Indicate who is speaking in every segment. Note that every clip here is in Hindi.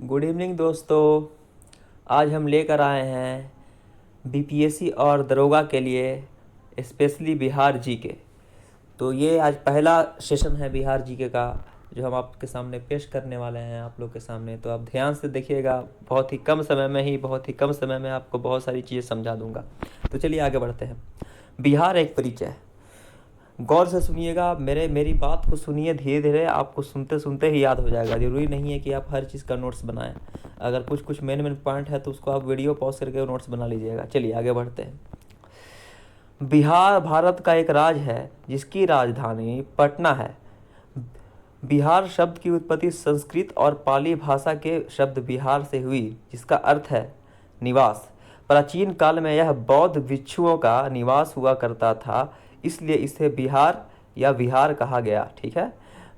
Speaker 1: गुड इवनिंग दोस्तों। आज हम लेकर आए हैं बीपीएससी और दरोगा के लिए स्पेशली बिहार जीके। तो ये आज पहला सेशन है बिहार जीके का जो हम आपके सामने पेश करने वाले हैं आप लोग के सामने। तो आप ध्यान से देखिएगा, बहुत ही कम समय में आपको बहुत सारी चीज़ें समझा दूंगा। तो चलिए आगे बढ़ते हैं। बिहार एक परिचय। गौर से सुनिएगा, मेरी बात को सुनिए धीरे धीरे, आपको सुनते सुनते ही याद हो जाएगा। ज़रूरी नहीं है कि आप हर चीज़ का नोट्स बनाएं। अगर कुछ मेन पॉइंट है तो उसको आप वीडियो पॉज करके नोट्स बना लीजिएगा। चलिए आगे बढ़ते हैं। बिहार भारत का एक राज्य है जिसकी राजधानी पटना है। बिहार शब्द की उत्पत्ति संस्कृत और पाली भाषा के शब्द बिहार से हुई, जिसका अर्थ है निवास। प्राचीन काल में यह बौद्ध भिक्षुओं का निवास हुआ करता था, इसलिए इसे बिहार या विहार कहा गया। ठीक है।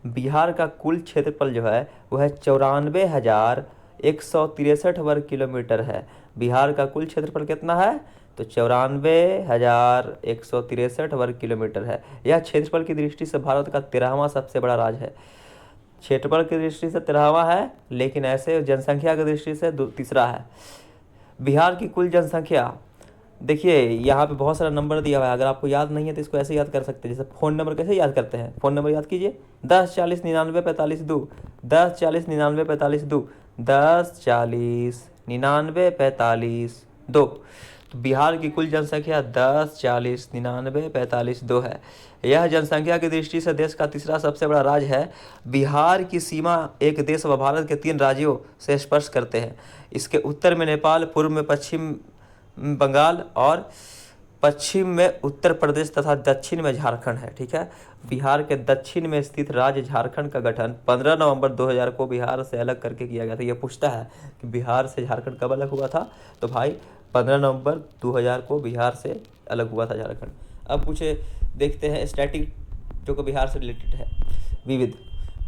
Speaker 1: बिहार का कुल क्षेत्रफल जो है वह 94,163 वर्ग किलोमीटर है। बिहार का कुल क्षेत्रफल कितना है? तो 94,163 वर्ग किलोमीटर है। यह क्षेत्रफल की दृष्टि से भारत का 13वां सबसे बड़ा राज्य है। क्षेत्रफल की दृष्टि से 13वां है, लेकिन ऐसे जनसंख्या की दृष्टि से तीसरा है। बिहार की कुल जनसंख्या देखिए, यहाँ पे बहुत सारा नंबर दिया हुआ है। अगर आपको याद नहीं है तो इसको ऐसे याद कर सकते हैं। जैसे फ़ोन नंबर कैसे याद करते हैं? फ़ोन नंबर याद कीजिए 10 40 99 45 2, 10 40 99 45 2, 10 40 99 45 2। तो बिहार की कुल जनसंख्या 10 40 99 45 2 है। यह जनसंख्या की दृष्टि से देश का तीसरा सबसे बड़ा राज्य है। बिहार की सीमा एक देश व भारत के 3 राज्यों से स्पर्श करते हैं। इसके उत्तर में नेपाल, पूर्व में पश्चिम बंगाल और पश्चिम में उत्तर प्रदेश तथा दक्षिण में झारखंड है। ठीक है। बिहार के दक्षिण में स्थित राज्य झारखंड का गठन 15 नवंबर 2000 को बिहार से अलग करके किया गया था। ये पूछता है कि बिहार से झारखंड कब अलग हुआ था? तो भाई 15 नवंबर 2000 को बिहार से अलग हुआ था झारखंड। अब पूछे देखते हैं स्टैटिक जो कि बिहार से रिलेटेड है। विविध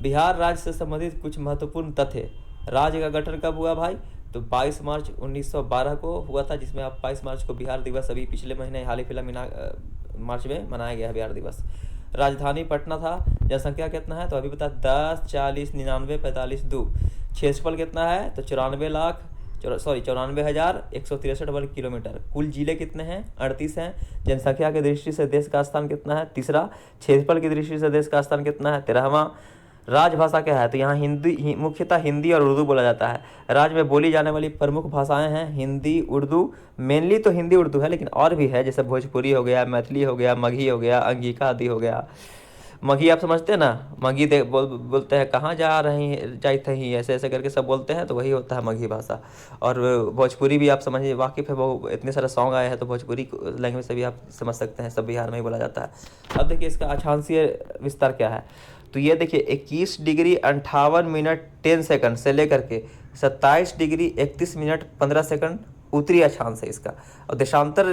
Speaker 1: बिहार राज्य से संबंधित कुछ महत्वपूर्ण तथ्य। राज्य का गठन कब हुआ भाई? तो 22 मार्च 1912 को हुआ था, जिसमें आप 22 मार्च को बिहार दिवस अभी पिछले महीने हाल ही फिलहाल मार्च में मनाया गया है बिहार दिवस। राजधानी पटना था। जनसंख्या कितना है? तो अभी बता 10 40 99 45 2। क्षेत्रफल कितना है? तो 94,163 वर्ग किलोमीटर। कुल जिले कितने हैं? 38 हैं। जनसंख्या की दृष्टि से देश का स्थान कितना है? तीसरा। क्षेत्रफल की दृष्टि से देश का स्थान कितना है? 13वां। राजभाषा क्या है? तो यहाँ मुख्यतः हिंदी और उर्दू बोला जाता है। राज्य में बोली जाने वाली प्रमुख भाषाएं हैं हिंदी उर्दू। मेनली तो हिंदी उर्दू है, लेकिन और भी है, जैसे भोजपुरी हो गया, मैथिली हो गया, मगही हो गया, अंगिका आदि हो गया। मगही आप समझते हैं ना? मगही बोलते हैं कहाँ जा रही हैं, जाते ही, ऐसे ऐसे करके सब बोलते हैं, तो वही होता है मगही भाषा। और भोजपुरी भी आप समझिए, वाकिफ़ है, वो इतने सारे सॉन्ग आए हैं तो भोजपुरी लैंग्वेज से भी आप समझ सकते हैं, सब बिहार में ही बोला जाता है। अब देखिए इसका अक्षांशीय विस्तार क्या है। तो ये देखिए 21 डिग्री 58 मिनट 10 सेकंड से लेकर के 27 डिग्री 31 मिनट 15 सेकंड उत्तरी अक्षांश है इसका। और देशांतर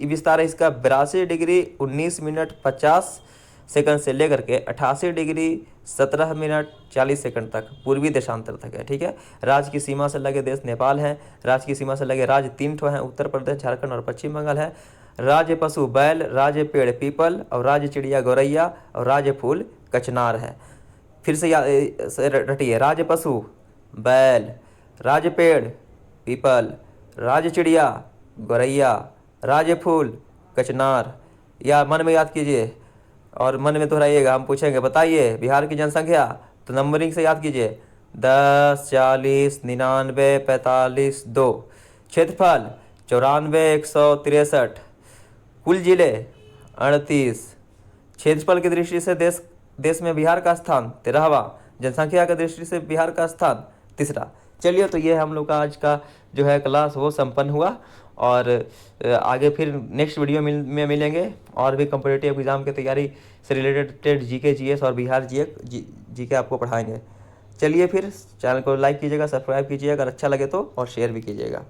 Speaker 1: विस्तार है इसका 82 डिग्री 19 मिनट 50 सेकंड से लेकर के 88 डिग्री 17 मिनट 40 सेकंड तक पूर्वी देशांतर तक है। ठीक है। राज्य की सीमा से लगे देश नेपाल है। राज्य की सीमा से लगे राज्य 3 ठो हैं, उत्तर प्रदेश, झारखंड और पश्चिम बंगाल है। राज्य पशु बैल, राज्य पेड़ पीपल और राज्य चिड़िया गौरैया और राज्य फूल कचनार है। फिर से रटिए, राज्य पशु बैल, राज्य पेड़ पीपल, राज्य चिड़िया गौरैया, राज्य फूल कचनार। या मन में याद कीजिए और मन में दोहराइएगा। हम पूछेंगे बताइए बिहार की जनसंख्या, तो नंबरिंग से याद कीजिए 10 40 99 45 2। क्षेत्रफल 94,163। कुल जिले 38। क्षेत्रफल की दृष्टि से देश में बिहार का स्थान 13वां। जनसंख्या की दृष्टि से बिहार का स्थान तीसरा। चलिए, तो ये हम लोग का आज का जो है क्लास वो संपन्न हुआ। और आगे फिर नेक्स्ट वीडियो में मिलेंगे और भी कॉम्पिटिटिव एग्जाम की तैयारी से रिलेटेड जीके जीएस और बिहार जीके आपको पढ़ाएंगे। चलिए फिर चैनल को लाइक कीजिएगा, सब्सक्राइब कीजिएगा, अगर अच्छा लगे तो, और शेयर भी कीजिएगा।